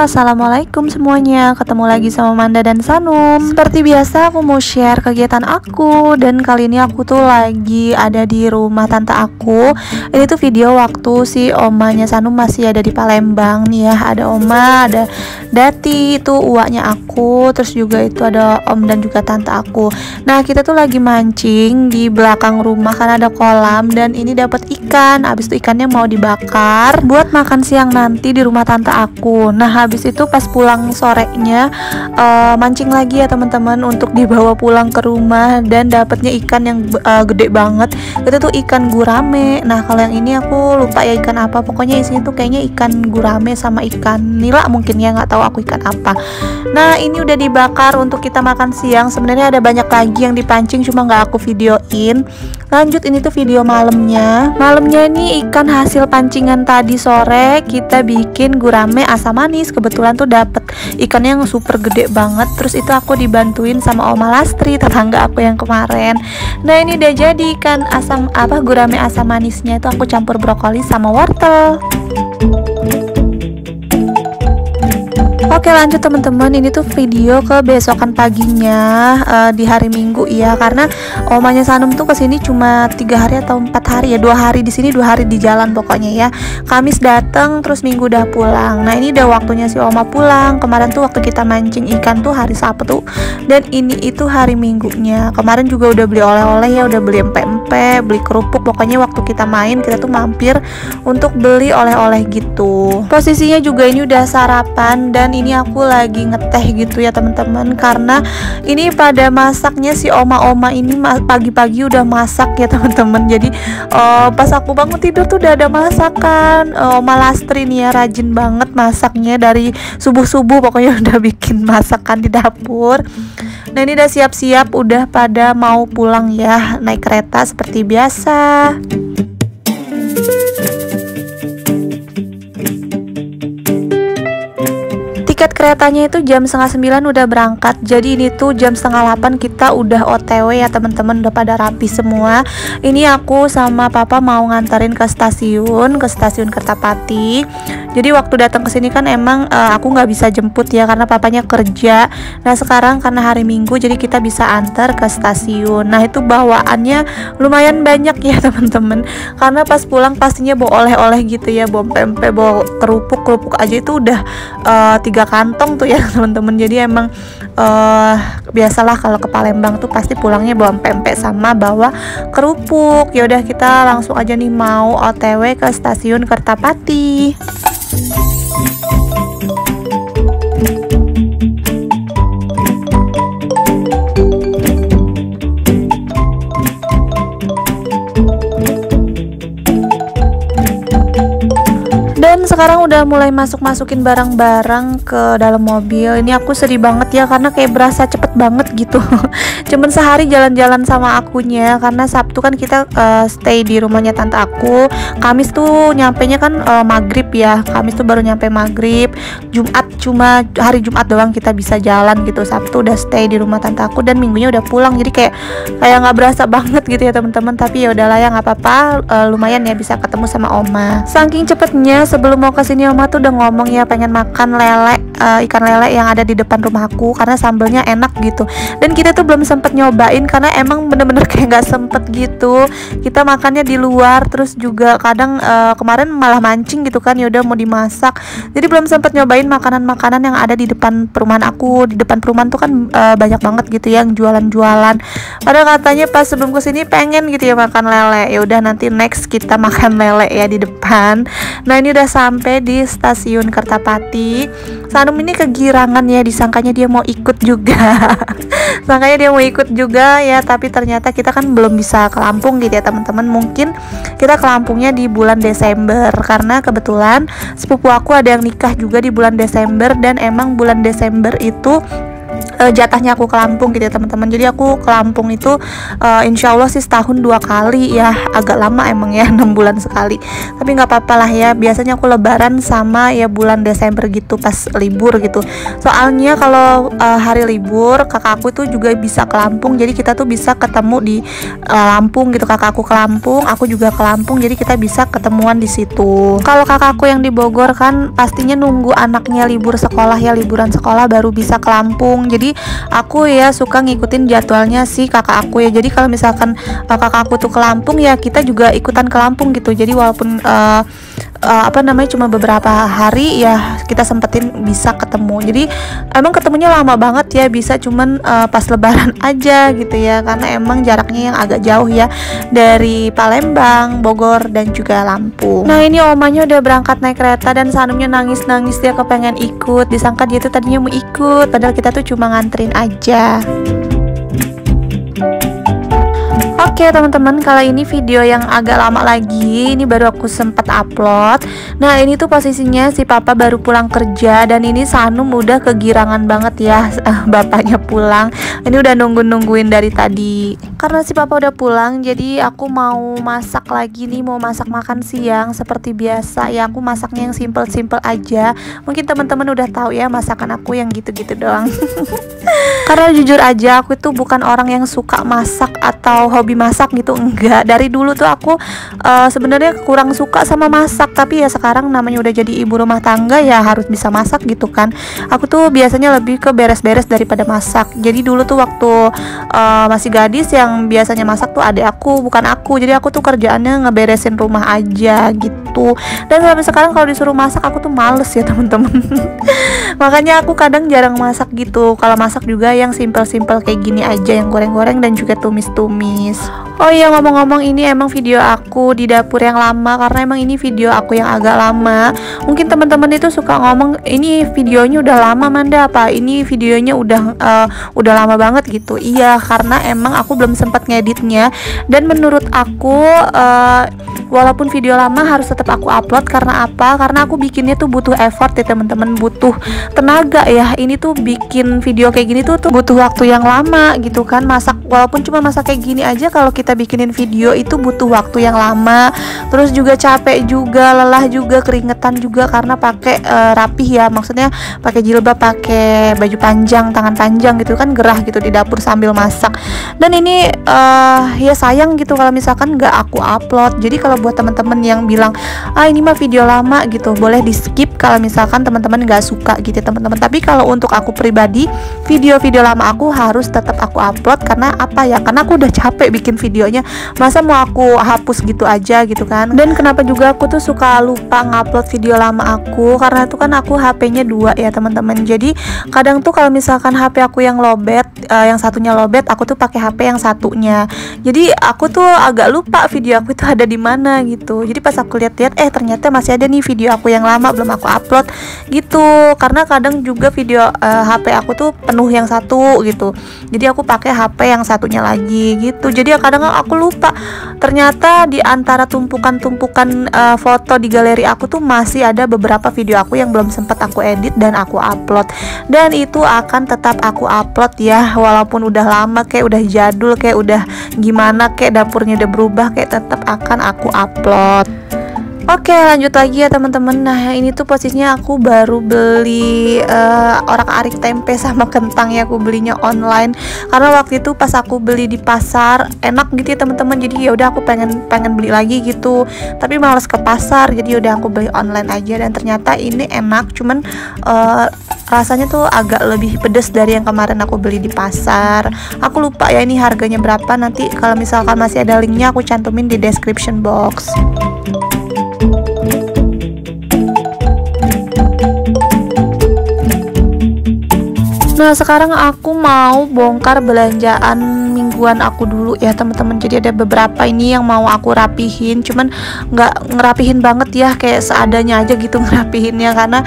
assalamualaikum semuanya. Ketemu lagi sama Manda dan Sanum. Seperti biasa aku mau share kegiatan aku. Dan kali ini aku tuh lagi ada di rumah tante aku. Ini tuh video waktu si omanya Sanum masih ada di Palembang nih ya. Ada oma, ada Dati, itu uaknya aku. Terus juga itu ada om dan juga tante aku. Nah kita tuh lagi mancing di belakang rumah kan ada kolam. Dan ini dapat ikan. Abis itu ikannya mau dibakar buat makan siang nanti di rumah tante aku. Nah habis itu pas pulang sorenya mancing lagi ya teman-teman untuk dibawa pulang ke rumah. Dan dapatnya ikan yang gede banget. Itu tuh ikan gurame. Nah kalau yang ini aku lupa ya ikan apa. Pokoknya isinya tuh kayaknya ikan gurame sama ikan nila mungkin ya, nggak tahu aku ikan apa. Nah ini udah dibakar untuk kita makan siang. Sebenarnya ada banyak lagi yang dipancing cuma nggak aku videoin. Lanjut, ini tuh video malamnya. Malamnya ini ikan hasil pancingan tadi sore kita bikin gurame asam manis. Kebetulan tuh dapet ikannya yang super gede banget. Terus itu aku dibantuin sama Oma Lastri, tetangga aku yang kemarin. Nah ini udah jadi ikan gurame asam manisnya. Itu aku campur brokoli sama wortel. Oke lanjut teman-teman, ini tuh video kebesokan paginya di hari Minggu ya, karena omanya Sanum tuh kesini cuma 3 hari atau 4 hari ya, 2 hari di sini 2 hari di jalan pokoknya ya. Kamis datang terus Minggu udah pulang. Nah ini udah waktunya si oma pulang. Kemarin tuh waktu kita mancing ikan tuh hari Sabtu dan ini itu hari Minggunya. Kemarin juga udah beli oleh-oleh ya, udah beli empek-empek, beli kerupuk. Pokoknya waktu kita main kita tuh mampir untuk beli oleh-oleh gitu. Posisinya juga ini udah sarapan dan ini aku lagi ngeteh gitu ya teman-teman, karena ini pada masaknya si oma-oma ini pagi-pagi udah masak ya teman-teman. Jadi pas aku bangun tidur tuh udah ada masakan. Oma Lastri nih ya rajin banget masaknya dari subuh-subuh, pokoknya udah bikin masakan di dapur. Nah ini udah siap-siap, udah pada mau pulang ya, naik kereta seperti biasa. Tiket keretanya itu jam 8:30 udah berangkat. Jadi ini tuh jam 7:30 kita udah OTW ya teman-teman, udah pada rapi semua. Ini aku sama papa mau nganterin ke stasiun Kertapati. Jadi waktu datang ke sini kan emang aku nggak bisa jemput ya karena papanya kerja. Nah sekarang karena hari Minggu jadi kita bisa antar ke stasiun. Nah itu bawaannya lumayan banyak ya teman-teman, karena pas pulang pastinya bawa oleh-oleh gitu ya, bawa pempek, bawa kerupuk aja itu udah 3 kantong tuh ya teman-teman. Jadi emang biasalah kalau ke Palembang tuh pasti pulangnya bawa pempek sama bawa kerupuk. Ya udah kita langsung aja nih mau OTW ke stasiun Kertapati. Dan sekarang udah mulai masukin barang-barang ke dalam mobil. Ini aku sedih banget ya karena kayak berasa cepet banget gitu. Cuman sehari jalan-jalan sama akunya, karena Sabtu kan kita stay di rumahnya tante aku. Kamis tuh nyampenya kan maghrib ya. Kamis tuh baru nyampe maghrib. Jumat cuma hari Jumat doang kita bisa jalan gitu. Sabtu udah stay di rumah tante aku dan Minggunya udah pulang. Jadi kayak nggak berasa banget gitu ya teman-teman. Tapi ya udahlah ya, nggak apa-apa. Lumayan ya bisa ketemu sama oma. Saking cepetnya, sebelum mau kesini oma tuh udah ngomong ya pengen makan lele, ikan lele yang ada di depan rumahku karena sambelnya enak gitu. Dan kita tuh belum sempet nyobain karena emang bener-bener kayak nggak sempet gitu. Kita makannya di luar, terus juga kadang kemarin malah mancing gitu kan, ya udah mau dimasak. Jadi belum sempet nyobain makanan-makanan yang ada di depan perumahan aku. Di depan perumahan tuh kan banyak banget gitu ya yang jualan-jualan. Padahal katanya pas sebelum kesini pengen gitu ya makan lele. Ya udah nanti next kita makan lele ya di depan. Nah ini udah sampai di stasiun Kertapati. Sanum ini kegirangan ya, disangkanya dia mau ikut juga. Sangkanya dia mau ikut juga ya, tapi ternyata kita kan belum bisa ke Lampung gitu ya teman-teman. Mungkin kita ke Lampungnya di bulan Desember, karena kebetulan sepupu aku ada yang nikah juga di bulan Desember. Dan emang bulan Desember itu jatahnya aku ke Lampung gitu ya teman-teman. Jadi aku ke Lampung itu insya Allah sih setahun 2 kali ya, agak lama emang ya 6 bulan sekali, tapi nggak apa-apa lah ya. Biasanya aku lebaran sama ya bulan Desember gitu pas libur gitu, soalnya kalau hari libur kakak aku tuh juga bisa ke Lampung, jadi kita tuh bisa ketemu di Lampung gitu. Kakak aku ke Lampung, aku juga ke Lampung, jadi kita bisa ketemuan di situ. Kalau kakakku yang di Bogor kan pastinya nunggu anaknya libur sekolah ya, liburan sekolah baru bisa ke Lampung. Jadi aku ya suka ngikutin jadwalnya si kakak aku ya. Jadi kalau misalkan kakak aku tuh ke Lampung ya kita juga ikutan ke Lampung gitu. Jadi walaupun cuma beberapa hari ya kita sempetin bisa ketemu. Jadi emang ketemunya lama banget ya, bisa cuman pas lebaran aja gitu ya, karena emang jaraknya yang agak jauh ya dari Palembang, Bogor dan juga Lampung. Nah ini omanya udah berangkat naik kereta dan Sanumnya nangis-nangis, dia kepengen ikut. Disangka dia tuh tadinya mau ikut, padahal kita tuh cuma nganterin aja. Oke teman-teman, kali ini video yang agak lama lagi, ini baru aku sempat upload. Nah ini tuh posisinya si papa baru pulang kerja dan ini Sanum udah kegirangan banget ya bapaknya pulang. Ini udah nungguin dari tadi. Karena si papa udah pulang, jadi aku mau masak lagi nih, mau masak makan siang seperti biasa ya. Aku masaknya yang simple-simple aja. Mungkin teman-teman udah tahu ya masakan aku yang gitu-gitu doang. Karena jujur aja aku tuh bukan orang yang suka masak atau hobi masak gitu, enggak. Dari dulu tuh aku sebenarnya kurang suka sama masak, tapi ya sekarang namanya udah jadi ibu rumah tangga ya harus bisa masak gitu kan. Aku tuh biasanya lebih ke beres-beres daripada masak. Jadi dulu tuh waktu masih gadis yang biasanya masak tuh adik aku, bukan aku. Jadi aku tuh kerjaannya ngeberesin rumah aja gitu. Dan sampai sekarang kalau disuruh masak aku tuh males ya temen-temen. Makanya aku kadang jarang masak gitu. Kalau masak juga yang simple-simple kayak gini aja, yang goreng-goreng dan juga tumis-tumis. Oh iya, ngomong-ngomong ini emang video aku di dapur yang lama, karena emang ini video aku yang agak lama. Mungkin teman-teman itu suka ngomong ini videonya udah lama Manda, apa ini videonya udah lama banget gitu. Iya, karena emang aku belum sempat ngeditnya. Dan menurut aku walaupun video lama harus tetap aku upload. Karena apa? Karena aku bikinnya tuh butuh effort ya teman-teman, butuh tenaga ya. Ini tuh bikin video kayak gini tuh butuh waktu yang lama gitu kan. Masak, walaupun cuma masak kayak gini aja, kalau kita bikinin video itu butuh waktu yang lama. Terus juga capek juga, lelah juga, keringetan juga karena pakai rapih ya. Maksudnya pakai jilbab, pakai baju panjang, tangan panjang gitu kan, gerah gitu di dapur sambil masak. Dan ini ya sayang gitu kalau misalkan nggak aku upload. Jadi kalau buat teman-teman yang bilang ini mah video lama gitu, boleh di skip kalau misalkan teman-teman nggak suka gitu teman-teman. Tapi kalau untuk aku pribadi, video-video lama aku harus tetap aku upload. Karena apa ya, karena aku udah capek bikin videonya, masa mau aku hapus gitu aja gitu kan. Dan kenapa juga aku tuh suka lupa ngupload video lama aku, karena itu kan aku HP-nya 2 ya teman-teman. Jadi kadang tuh kalau misalkan HP aku yang lowbat, yang satunya lowbat, aku tuh pakai HP yang satunya. Jadi aku tuh agak lupa video aku itu ada di mana gitu. Jadi pas aku lihat-lihat ternyata masih ada nih video aku yang lama belum aku upload gitu. Karena kadang juga video HP aku tuh penuh yang satu gitu. Jadi aku pakai HP yang satunya lagi gitu. Jadi kadang aku lupa. Ternyata di antara tumpukan-tumpukan foto di galeri aku tuh masih ada beberapa video aku yang belum sempat aku edit dan aku upload. Dan itu akan tetap aku upload ya, walaupun udah lama, kayak udah jadul, kayak udah gimana, kayak dapurnya udah berubah, kayak tetap akan aku upload. Oke, lanjut lagi ya teman-teman. Nah ini tuh posisinya aku baru beli orak-arik tempe sama kentang ya. Aku belinya online karena waktu itu pas aku beli di pasar enak gitu ya teman-teman. Jadi ya udah aku pengen beli lagi gitu, tapi males ke pasar, jadi udah aku beli online aja. Dan ternyata ini enak, cuman rasanya tuh agak lebih pedes dari yang kemarin aku beli di pasar. Aku lupa ya ini harganya berapa. Nanti kalau misalkan masih ada linknya aku cantumin di description box. Nah sekarang aku mau bongkar belanjaan mingguan aku dulu ya teman-teman. Jadi ada beberapa ini yang mau aku rapihin, cuman nggak ngerapihin banget ya, kayak seadanya aja gitu ngerapihinnya. Karena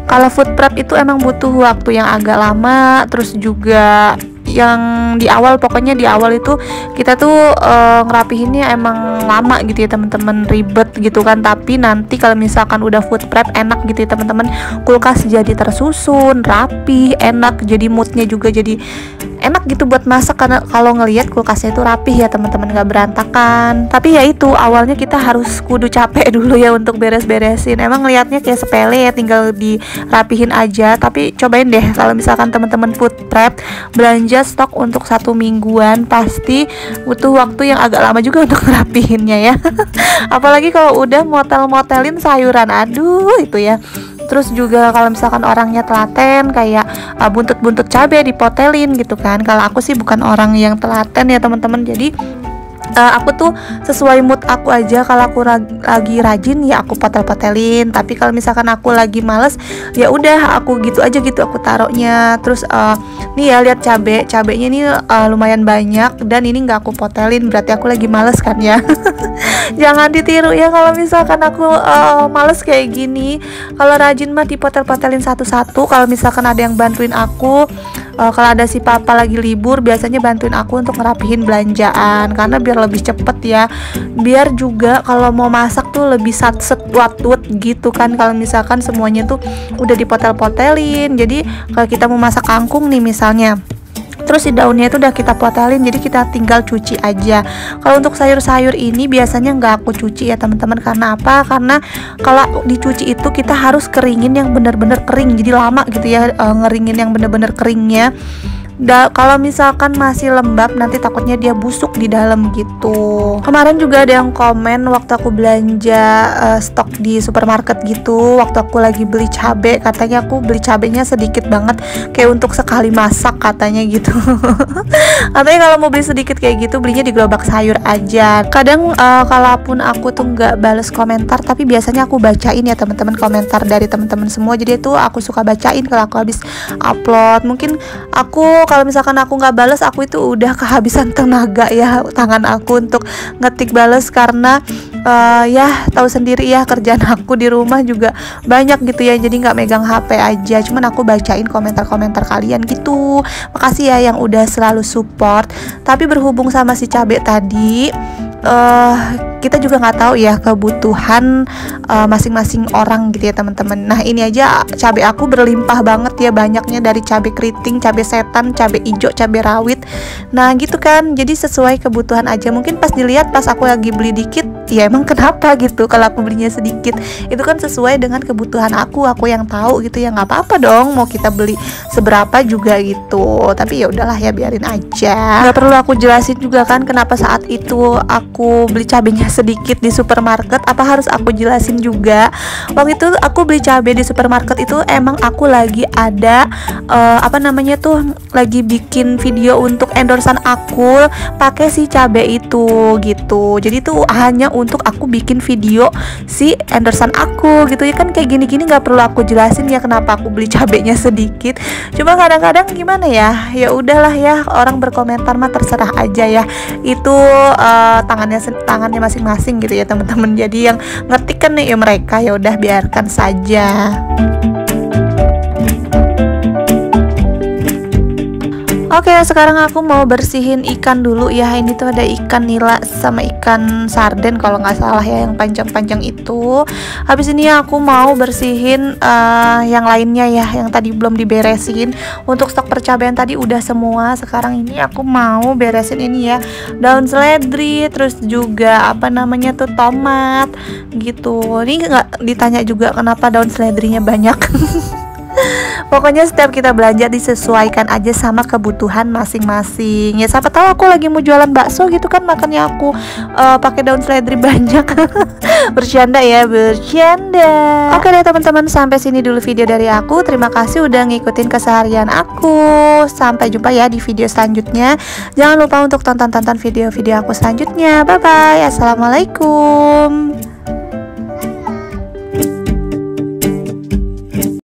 kalau food prep itu emang butuh waktu yang agak lama, terus juga yang di awal, pokoknya di awal itu kita tuh ngerapihinnya emang lama gitu ya teman-teman, ribet gitu kan. Tapi nanti kalau misalkan udah food prep enak gitu ya teman-teman, kulkas jadi tersusun, rapi, enak, jadi moodnya juga jadi enak gitu buat masak, karena kalau ngelihat kulkasnya itu rapih ya teman-teman, gak berantakan. Tapi ya itu awalnya kita harus kudu capek dulu ya untuk beres-beresin. Emang ngelihatnya kayak sepele ya, tinggal dirapihin aja, tapi cobain deh kalau misalkan teman-teman food prep belanja stok untuk 1 mingguan, pasti butuh waktu yang agak lama juga untuk ngerapihinnya ya. Apalagi kalau udah motel-motelin sayuran, aduh itu ya. Terus juga kalau misalkan orangnya telaten, kayak buntut-buntut cabai dipotelin gitu kan. Kalau aku sih bukan orang yang telaten ya teman-teman, jadi aku tuh sesuai mood aku aja. Kalau aku lagi rajin ya aku potel-potelin, tapi kalau misalkan aku lagi males ya udah aku gitu aja gitu aku taruhnya. Terus nih ya lihat cabenya ini lumayan banyak dan ini nggak aku potelin, berarti aku lagi males kan ya. Jangan ditiru ya kalau misalkan aku males kayak gini. Kalau rajin mah dipotel-potelin satu-satu. Kalau misalkan ada yang bantuin aku, kalau ada si papa lagi libur, biasanya bantuin aku untuk ngerapihin belanjaan, karena biar lebih cepet ya. Biar juga kalau mau masak tuh lebih sat-set wat-wut gitu kan, kalau misalkan semuanya tuh udah dipotel-potelin. Jadi kalau kita mau masak kangkung nih misalnya, terus si daunnya itu udah kita potelin, jadi kita tinggal cuci aja. Kalau untuk sayur-sayur ini biasanya nggak aku cuci ya teman-teman. Karena apa? Karena kalau dicuci itu kita harus keringin yang bener-bener kering, jadi lama gitu ya ngeringin yang bener-bener keringnya. Kalau misalkan masih lembab nanti takutnya dia busuk di dalam gitu. Kemarin juga ada yang komen waktu aku belanja stok di supermarket gitu, waktu aku lagi beli cabai, katanya aku beli cabainya sedikit banget, kayak untuk sekali masak katanya gitu. Katanya kalau mau beli sedikit kayak gitu belinya di gerobak sayur aja. Kadang kalaupun aku tuh nggak bales komentar, tapi biasanya aku bacain ya teman-teman komentar dari teman-teman semua. Jadi itu aku suka bacain kalau aku habis upload. Mungkin kalau misalkan aku nggak bales, aku itu udah kehabisan tenaga ya tangan aku untuk ngetik bales, karena ya tahu sendiri ya kerjaan aku di rumah juga banyak gitu ya, jadi nggak megang HP aja. Cuman aku bacain komentar-komentar kalian gitu. Makasih ya yang udah selalu support. Tapi berhubung sama si cabe tadi, kita juga nggak tahu ya kebutuhan masing-masing orang gitu ya teman-teman. Nah ini aja cabai aku berlimpah banget ya, banyaknya dari cabai keriting, cabai setan, cabai hijau, cabai rawit. Nah gitu kan, jadi sesuai kebutuhan aja. Mungkin pas dilihat pas aku lagi beli dikit, ya emang kenapa gitu kalau aku belinya sedikit, itu kan sesuai dengan kebutuhan aku yang tahu gitu ya, nggak apa-apa dong mau kita beli seberapa juga gitu. Tapi ya udahlah ya, biarin aja, nggak perlu aku jelasin juga kan kenapa saat itu aku beli cabenya sedikit di supermarket. Apa harus aku jelasin juga? Waktu itu aku beli cabai di supermarket itu emang aku lagi ada lagi bikin video untuk endorsean aku pakai si cabai itu gitu. Jadi tuh hanya untuk aku bikin video si endorsean aku gitu ya kan. Kayak gini-gini nggak perlu aku jelasin ya kenapa aku beli cabainya sedikit. Cuma kadang-kadang gimana ya, ya udahlah ya, orang berkomentar mah terserah aja ya, itu tangannya masing-masing gitu ya teman-teman. Jadi yang ngetik kan nih ya mereka, ya udah biarkan saja. Oke, sekarang aku mau bersihin ikan dulu ya. Ini tuh ada ikan nila sama ikan sarden kalau nggak salah ya, yang panjang-panjang itu. Habis ini aku mau bersihin yang lainnya ya, yang tadi belum diberesin. Untuk stok percabean tadi udah semua. Sekarang ini aku mau beresin ini ya, daun seledri, terus juga tomat gitu. Ini nggak ditanya juga kenapa daun seledrinya banyak. Pokoknya setiap kita belanja disesuaikan aja sama kebutuhan masing-masing. Ya siapa tahu aku lagi mau jualan bakso gitu kan, makanya aku pakai daun seledri banyak. Bercanda ya, bercanda. Oke deh teman-teman, sampai sini dulu video dari aku. Terima kasih udah ngikutin keseharian aku. Sampai jumpa ya di video selanjutnya. Jangan lupa untuk tonton video-video aku selanjutnya. Bye bye. Assalamualaikum.